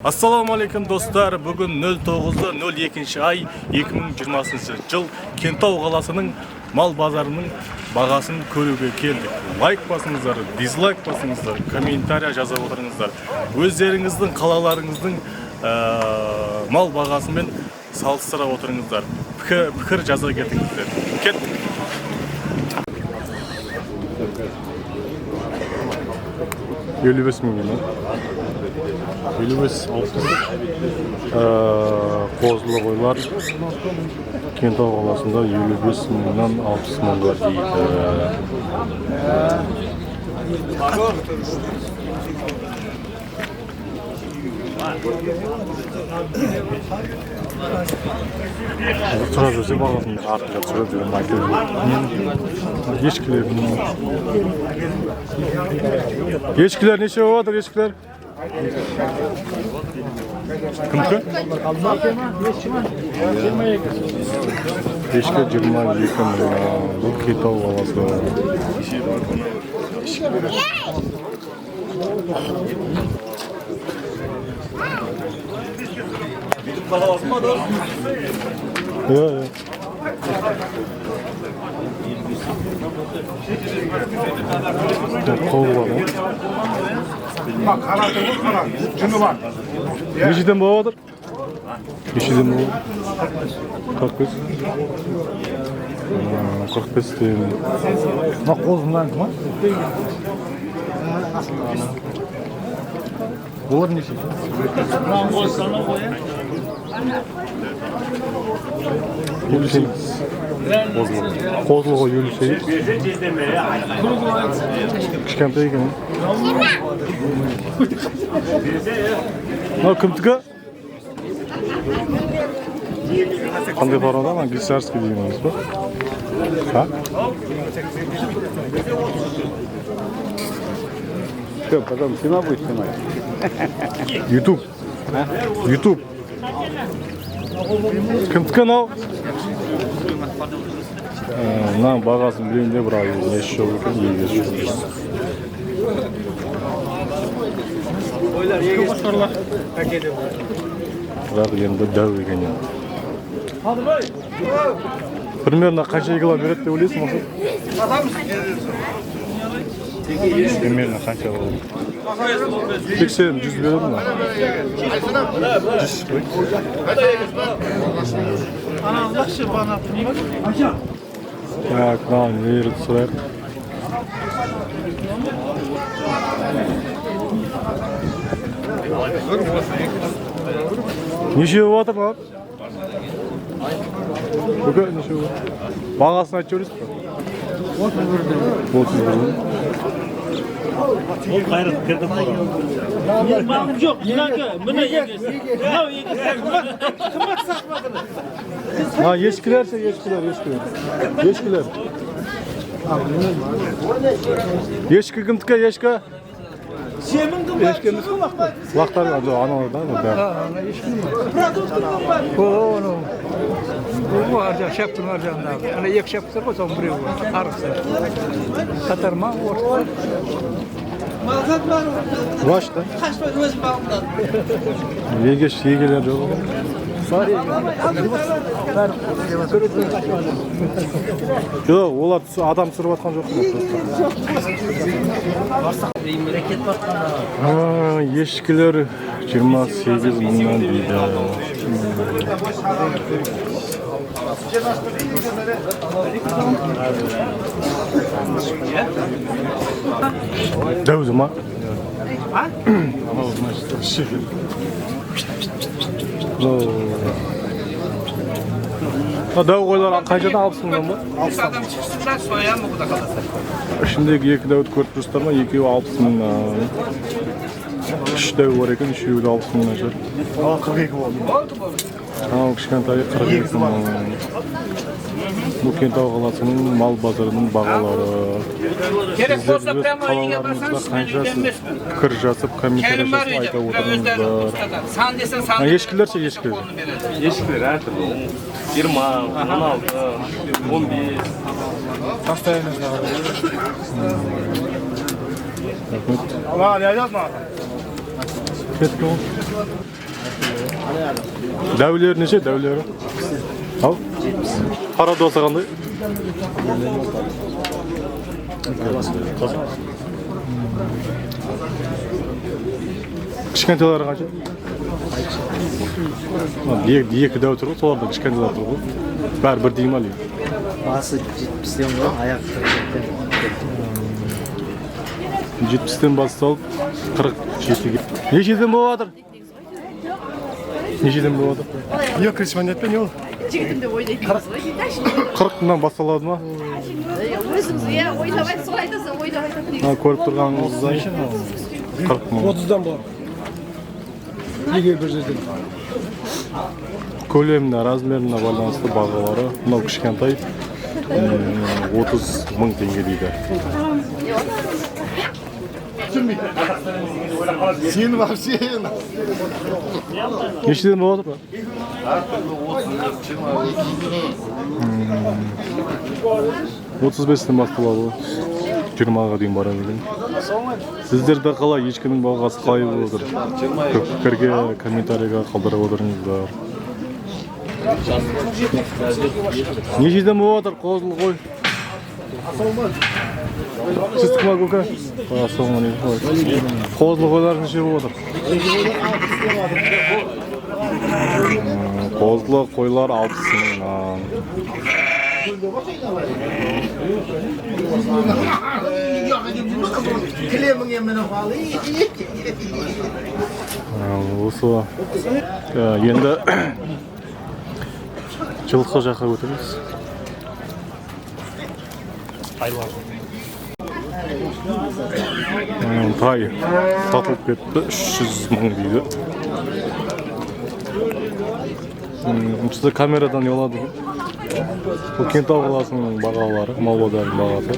Assalamu alaikum dostlar. Бүгін 09-02 ай 2020 жыл Кентау қаласының мал базарының бағасын көруге келдік. Лайк басыңыздар, дизлайк басыңыздар, комментария жазып отырыңыздар. Өздеріңіздің қалаларыңыздың мал бағасымен салыстыра отырыңыздар. Пікір жаза кетіңіздер. Кеттік. Қозылы қойлар Кентау қаласында 55 мыңнан 60 мыңға дейді. Тұра жүрсе бағасын артында тұрып жүрген айтып. Ешкілер неше болады, ешкілер? Кімді? Ешкі 22 мың. Бұл Кентау қаласы. Нешеден болып отыр? Нешеден болып? 45. 45 дейін. Қозымдан кім? Олар неше? Қозылығы 58. Кішкентай екен. Кімдікі? Қандай парада? Глиссарский дейміз ба? Что, потом кино будет снимать? YouTube. YouTube. Кімдікі анау? Мына бағасын білейінде бір ай неше жол екен, егер бірақ енді дәу екен. Примерно қанша кило береді деп ойлайсың осы? Примерно қанша болады? 80-100 береді ме? 100 Так, мынау нелерді сұрайық. Неше болып жатыр мынау? Бүкі неше болып? Бағасын айтып жібересіз ба? 31. Ол қайрат кірдім қоға. Мағым жоқ, мұны егесі. Мынау егесі. Қымбат сақпағыны. Ешкілер. Ешкі кімдікі, ешкі? Семін қымбат. Лақтар, аналардан ба? Bu arca şaptın arcanda. Hani yak şaptır o zaman buraya arısı. Katarma orta. Başta. Yegeler yok. Yok, олар адам сұрып атқан жоқ. Ешкілер 28 мыңнан дейді. Дәузі ма? Дәу қойлар қаншадан 60 мыңнан ба? 60 адам шықсында соям бұқыда қаласа. Ішіндегі екі дәуді көріп тұрсыздар ма? Екеуі 60 мыңнан. 3 дәу бар екен, үшеуі де 60 мыңнан шығар. 42 болды. Кішкентайы 42 мыңнан. Бұл Кентау қаласының мал базарының бағалары. Сіздер өз қалаларыңызға қаншасы пікір жазып, комментария жазып айта отырыңыздар. Ешкілер ше ешкі? Ешкілер әртүрлі. 20, 16, 15. Постоянно. Ketki ol. Däwleri neçe däwleri? Al. Qara dosa qanday? Kişkentelari qancha? Екі дәу тұр ғой, соларда кішкентелер тұр ғой. Бәрі бір дейм әлі. Басы 70-тен ғой, аяқ 40-тен. 70-тен басталып 47-ге. Нешеден болыватыр? Нешеден болыватыр? Yok resmen etme ne ol? Жігітімді ойлайтынбыз ғой. 40-нан басталады ма? Өзіміз ойлабайды, солай айтасың, ойлап айтатын. Көріп тұрғаныңыздай 40 мың. 30'dan bu. Неге бір жерден? Көлеміне, размеріне байланысты бағалары. Мынау кішкентай 30 мың теңге дейді. Сен var sen. Нешеден болыватыр ба? 35-тен басталады ғой. 20-ға дейін бара берген. Сіздерді қалай, ешкінің бағасы қалай болып отыр? Пікірге, комментарийға қалдырып отырыңыздар. Нешеден болып отыр? Қозыл қой. Сіз кім көке? Қозыл қойлар неше болып отыр? Қозылы қойлар 60 мыңнан. Осы енді жылқы жаққа өтеміз. Тай сатылып кетті, 300 мың дейді. Сізді камерадан елады. Бұл Кентау қаласының бағалары, мал базарының бағасы.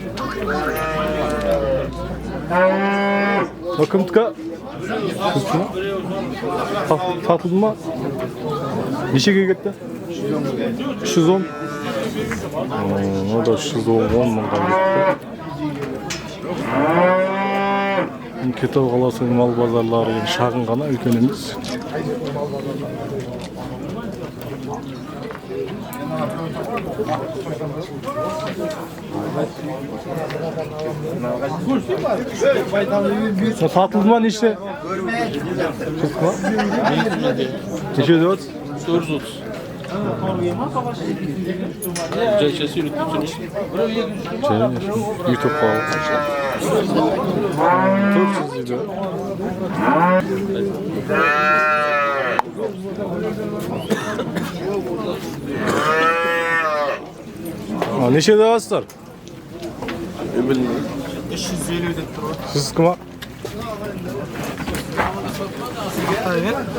Кімдікі? Сатылды ма? Нешеге кетті? 310? O da 310 мыңға кетті. Кентау қаласының мал базарлары шағын ғана, үлкен емес. Satıldı mı nişte? Tutma. Nişte diyoruz? 430. Cayçası yürüttüğünü. YouTube kanalı. 400 lira. Neşe davasılar? 350 ödep durur. Siz kime?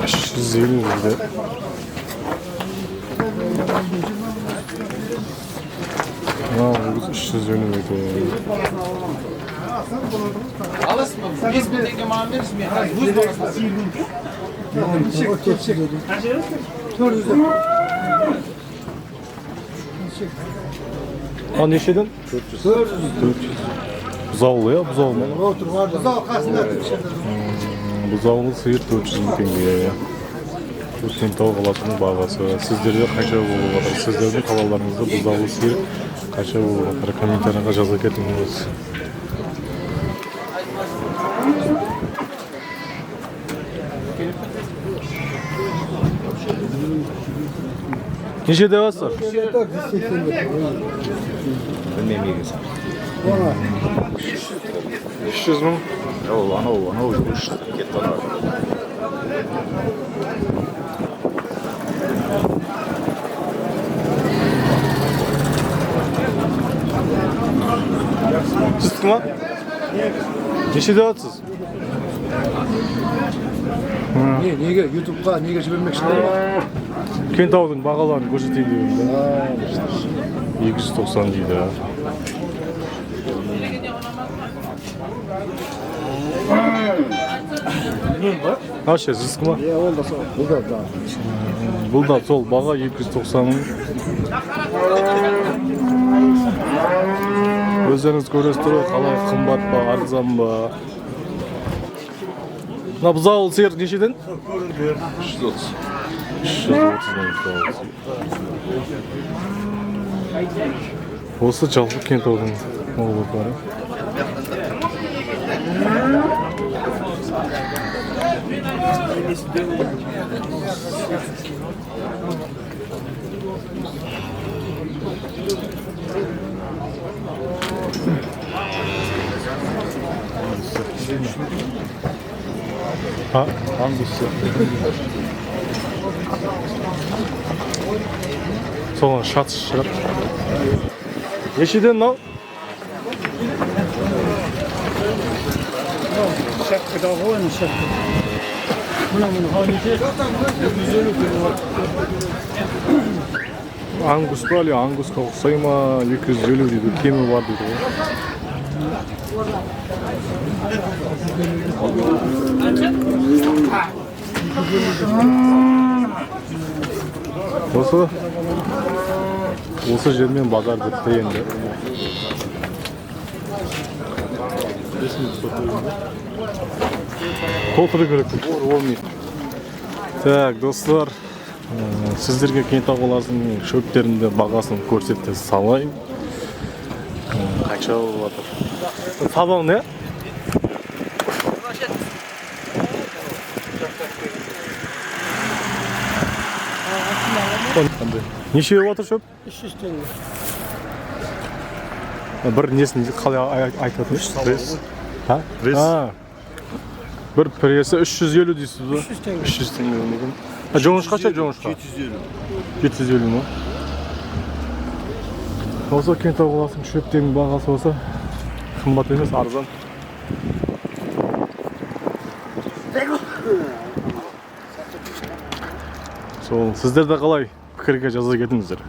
350 lira. Bu 350 lira. Alırsın mı? Biz buradaki muamelesi mi? Buz doğrası. Neşeden? 400. Buzağlı ya, buzağlı mı? Buzağlı sıyır 400 мың теңге. Bu Kentau қаласының бағасы. Сіздерде қанша болып отыр? Сіздердің қалаларыңызда бузağlı сиыр қанша болып отыр? Комментарийға жаза кетіңіз. Неше девасыздар? 300 мың. Анау жүргізші кетті ана. Siz kime? Неше девасыз? Неге YouTube'ға неге жібермекшілер? Кентаудың бағаларын көрсетейін дегенде. 290 дейді. Аша, сіз кім? Ол да сол. Бұл да. Бұл да сол баға 290 мың. Өздеріңіз көресіздер ғой, қалай қымбат па, арзан ба. Мына бұзауыл сиыр нешеден? 330. 330-дан бұзауыл сиыр. Осы жалпы Кентаудың малы бар. Hangisi? Sonra şat şırat. Нешеден мынау? Шапкадағы ғой, шапка. Мына ханете. Ангус па әлі ангусқа ұқсай ма? 250 дейді, кемі бар дейді ғой. Осы жермен базар бітті енді. Толтыру керек, болмайды. Так, достар, сіздерге Кентау қаласының шөптерінде бағасын көрсетті салайын. Қанша болып жатыр? Сабау не? Неше болып жатыр шөп? 300 теңге. Бір несін қалай айтатын? Пресс. Пресс. Бір пресі 350 дейсіз ба? 300 теңге болмеген. Жоңыш қанша жоңышқа? 750 ма? Осы Кентау қаласының шөптерінің бағасы болса қымбат емес, арзан. Сол, сіздер де қалай пікірге жаза кетіңіздер.